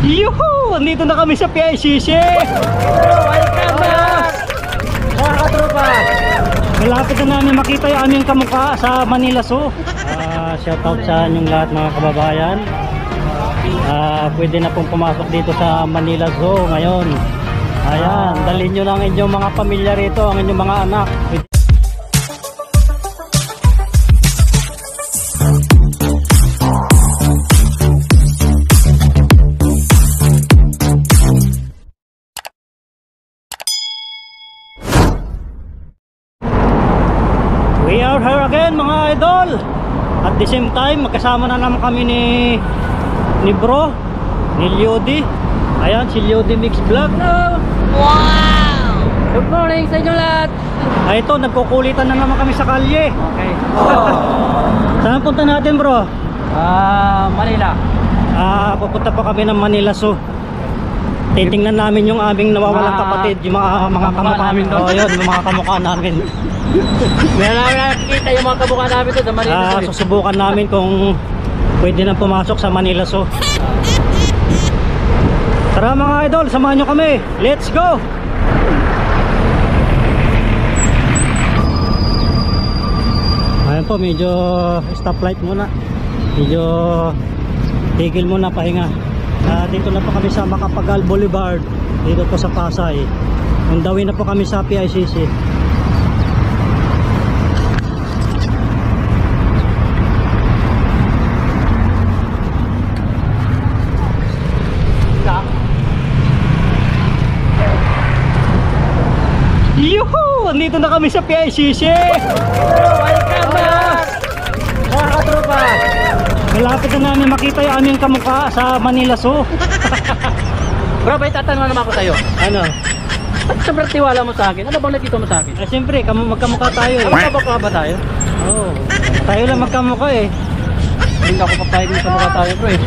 Yuhu! Andito na kami sa PICC! Welcome back! Mga katropa! Malapit na namin makita yung aming kamukha sa Manila Zoo. Shoutout sa inyong lahat mga kababayan. Pwede na pong pumasok dito sa Manila Zoo ngayon. Ayan, dalhin nyo lang inyong mga pamilya rito, ang inyong mga anak. We are here again mga idol. At the same time magkasama na naman kami ni bro, ni Lyody. Ayan si Lyody Mix Vlog. Hello! Wow! Good morning sa inyo lahat! Ito nagkukulitan na naman kami sa kalye. Okay. Saan punta natin bro? Manila. Pupunta pa kami ng Manila Zoo. Titingnan namin yung aming nawawalang kapatid, yung mga kamukha namin doon. Yun, yung mga kamukha namin. Meron namin nakikita yung mga kamukha namin doon sa Manila. Susubukan namin kung pwede na pumasok sa Manila Zoo. Tara mga idol, samahan nyo kami. Let's go! Ayan po, medyo stoplight muna. Medyo tigil muna, pahinga. Dito na po kami sa Macapagal Boulevard. Dito po sa Pasay. Undawin na po kami sa PICC. Yuhu! Andito na kami sa PICC! Welcome back! Mga katropa! Malapit na namin makita yung aming kamukha sa Manila Zoo. Bro, may tatanong naman ako sa'yo. Ano? Ba't sobrang tiwala mo sa akin? Ano bang nakita mo sa akin? Siyempre, magkamukha tayo eh. Magkabakla ba tayo? Oo. Tayo lang magkamukha eh. Hindi ako papayag sa mukha tayo bro eh.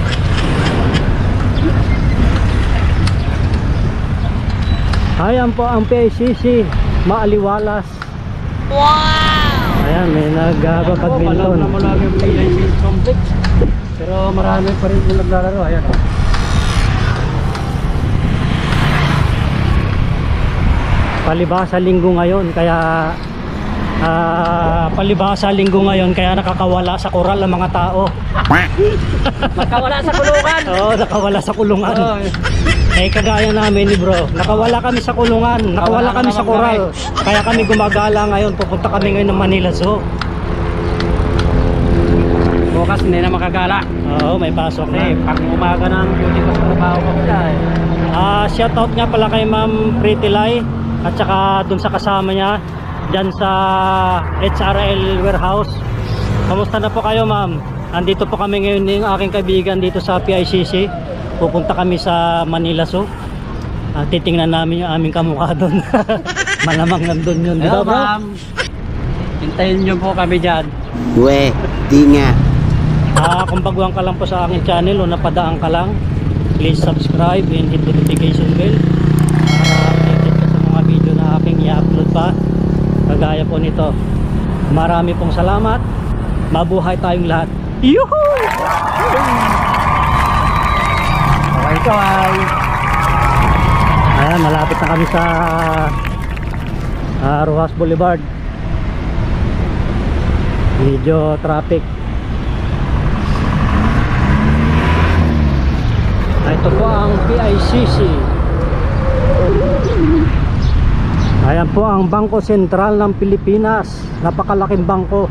Ayan po ang PICC, Maaliwalas. Wow! Ayan, may nagbabadminton. Alam naman yung PICC complex. Pero marami pa rin yung naglalaro. Ayan. Palibhasa linggo ngayon, kaya nakakawala sa koral ang mga tao. Magkawala sa kulungan. Oo, nakawala sa kulungan. Oh. Kagaya namin ni bro, nakawala kami sa kulungan, nakawala kami sa koral. Kaya kami gumagala ngayon, pupunta kami ngayon ng Manila Zoo. Bukas hindi na makagala. Oo, may pasok na. Pag umaga ng beauty ko sa trabaho ko pala eh. Shoutout nga pala kay Ma'am Pretty Lai at saka dun sa kasama niya dyan sa HRL Warehouse. Kamusta na po kayo ma'am? Andito po kami ngayon ng aking kaibigan dito sa PICC. Pupunta kami sa Manila Zoo. Titingnan namin yung aming kamukha doon. Malamang nandun yun. Hello Diba, bro? ma'am. Hintayin nyo po kami dyan. We, di nga. Kung baguhan ka lang po sa aking channel o napadaan ka lang, please subscribe and hit the notification bell para updated ka sa mga video na aking i-upload pa kagaya po nito. Marami pong salamat. Mabuhay tayong lahat. Yuhu! Kaway. Ayan, malapit na kami sa Rojas Boulevard. Medyo traffic. Ito po ang PICC. Ayan po ang Bangko Sentral ng Pilipinas. Napakalaking bangko.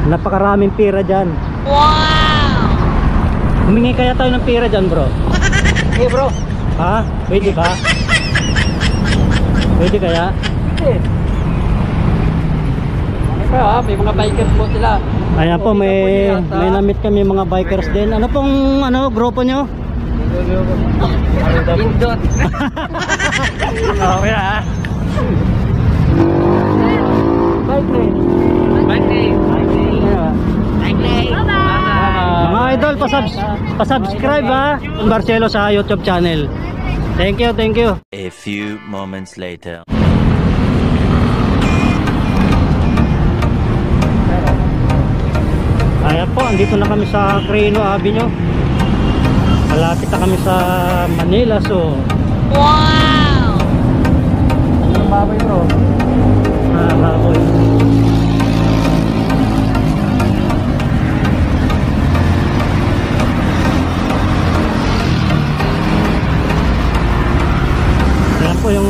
Napakaraming pera dyan. Wow! Humingi kaya tayo ng pera dyan bro? Hey bro. Ha? Pwede ba? Pwede kaya? Hey. May mga bikers po sila. Ayan po, may namit kami mga bikers din. Ano pong grupo nyo? Indot. Okay na. Bike lane. Bike lane. Mga idol, pasubscribe ha Marcelo sa YouTube channel. Thank you, thank you. A few moments later. Ayan po, andito na kami sa Creno Avenue. Malapit na kami sa Manila Zoo. Wow! Ang baboy bro. Baboy. Yan po yung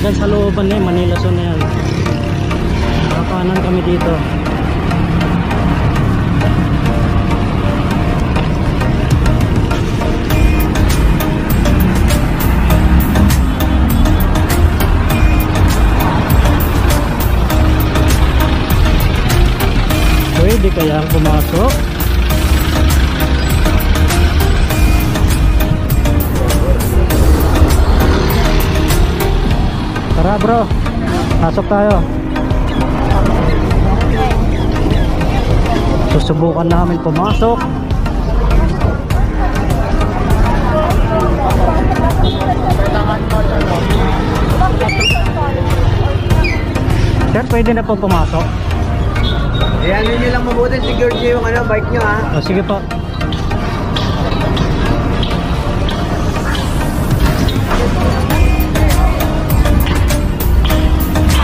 dyan sa looban na yun, Manila Zoo na yan. Nakapanan kami dito. Pwede kaya pumasok? Tara bro, pasok tayo. Susubukan namin pumasok. Sir, pwede na po pumasok? Ayan nyo lang mabuti, secure nyo yung bike nyo ha. O, sige po.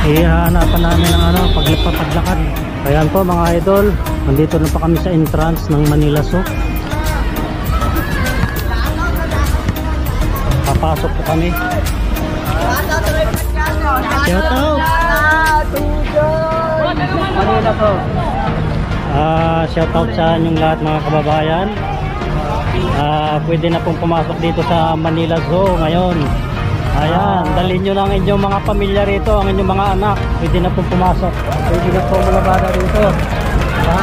Ihahanapan namin ng paglakad. Ayan po mga idol, nandito na pa kami sa entrance ng Manila Zoo. Papasok po kami. Shout out! Manila po. Shout out sa inyong lahat mga kababayan. Pwede na pong pumasok dito sa Manila Zoo ngayon. Ayan, dalhin nyo lang inyong mga pamilya rito, ang inyong mga anak. Pwede na pong pumasok. Pwede na po malabada dito. Ha?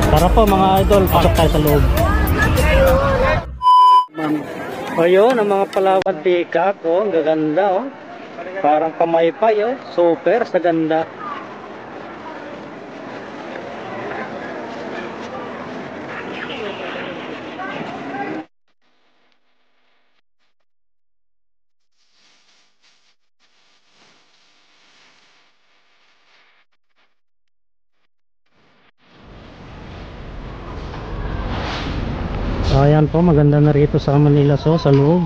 Tara po mga idol, pasok tayo sa loob. Ayun, ang mga Palawan peacock, oh, ang gaganda, oh. Parang pamaypay, oh. Super, sa ganda. Ayan po, maganda na rito sa Manila Zoo, sa loob.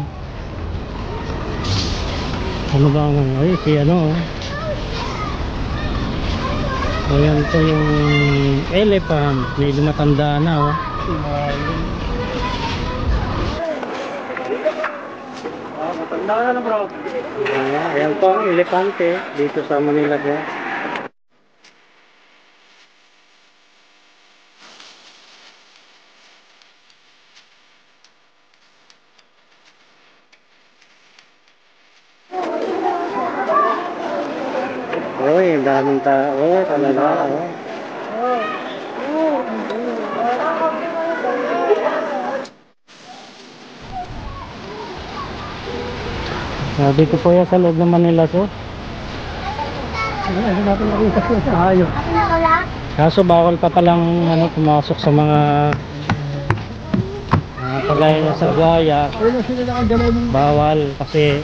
Ano ba ang, ay, si ano, oh. Ayan po yung elephant, medyo matanda na, oh. Matanda na bro. Ayan po ang elepante dito sa Manila Zoo. Uy, ang daming tao talaga. Dito po yan sa loob ng Manila Zoo. Ayos. Kaso bawal pa palang pumasok sa mga kagaya sa Gaya. Bawal kasi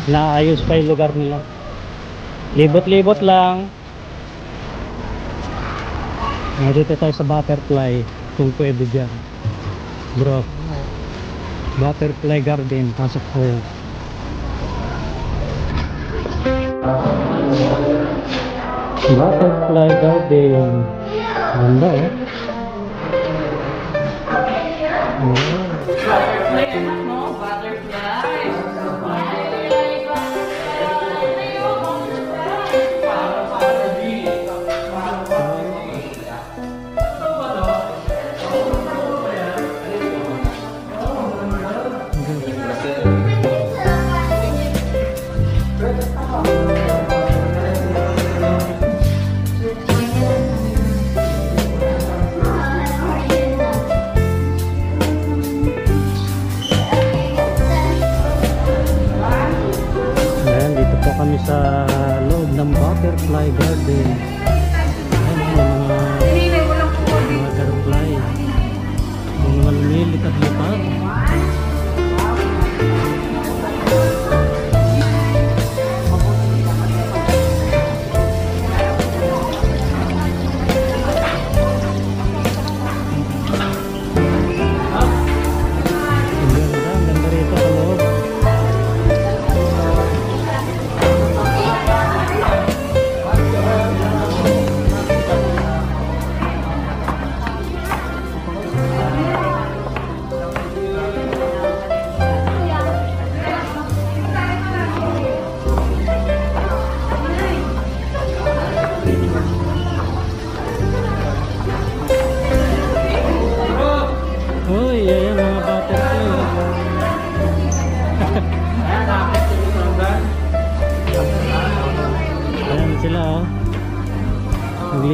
naayos pa yung lugar nila. Libot-libot lang. Dito tayo sa butterfly kung pwede dyan. Bro, butterfly garden, pasok po. Butterfly garden. Ganda, eh.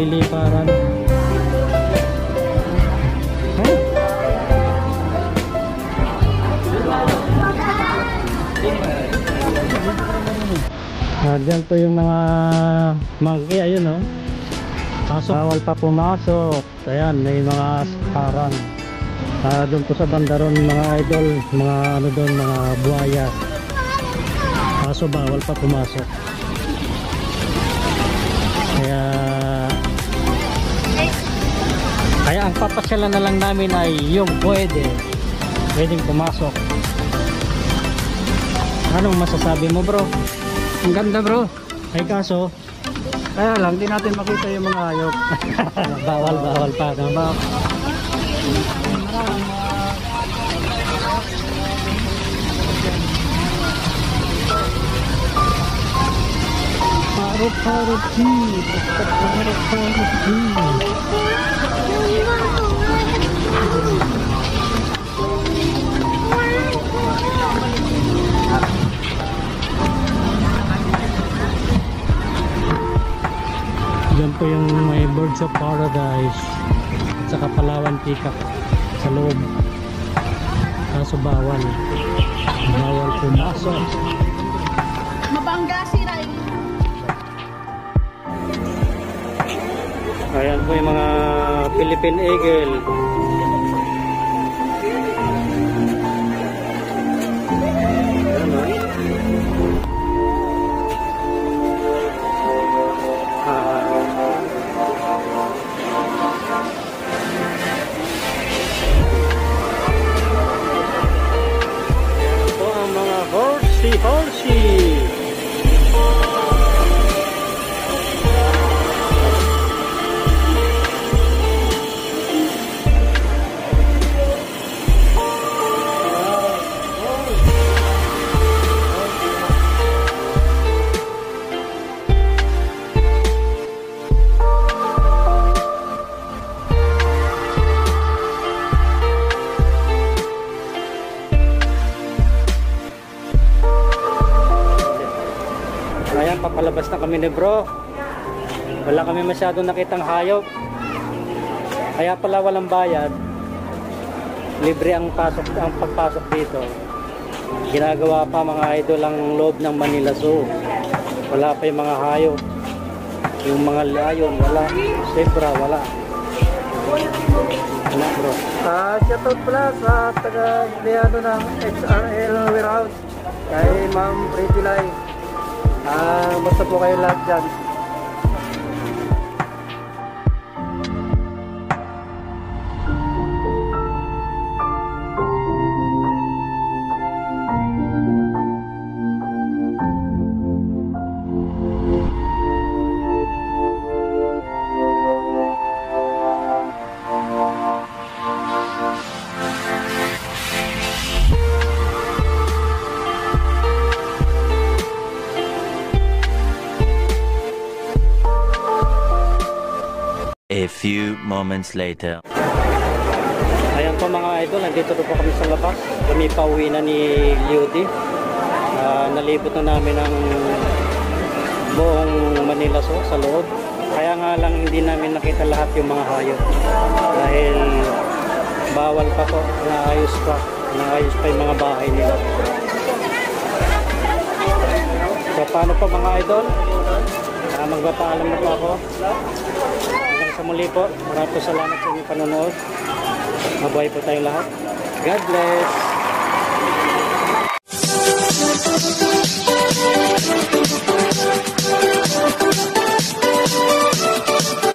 nagliliparan. Huh? Diyan po yung mga monkey, ayun oh. Bawal pa pumasok. Ayan, may mga harang. Doon po sa bandaron mga idol, mga ano doon, mga buhaya. Kaso bawal pa pumasok. Kaya ang papasyalan na lang namin ay yung pwedeng pumasok. Anong masasabi mo, bro? Ang ganda, bro. Ay kaso Kaya lang, di natin makita yung mga hayop. bawal pa, no? Diyan po yung may Birds of Paradise at saka Palawan Peacock sa loob. Kaso bawal pumasok. Mabangga si Ray. Ayan po yung mga Philippine Eagle. Ayan o. Ito ang mga horsey. Ayan, papalabas na kami ni bro. Wala kami masyadong nakitang hayop. Kaya pala walang bayad. Libre ang pagpasok dito. Ginagawa pa mga idol ang loob ng Manila Zoo. Wala pa yung mga hayop. Yung mga lion, wala. Zebra, wala. Wala bro. Shoutout pala sa taga-empleyado ng XRL Warehouse. Kay Ma'am Pretty Lai. Basta po kayo lahat dyan. A few moments later. Ayan po mga idol, nandito po kami sa labas. Kami pauwi na ni Liudi. Nalipot na namin ang buong Manila Zoo sa loob. Kaya nga lang hindi namin nakita lahat yung mga hayop. Dahil bawal pa po, naayos pa yung mga bahay nila. So paano po mga idol? Magpapaalam na po ako. Hanggang sa muli po, maraming po salamat sa inyong panonood. Mabuhay po tayong lahat. God bless!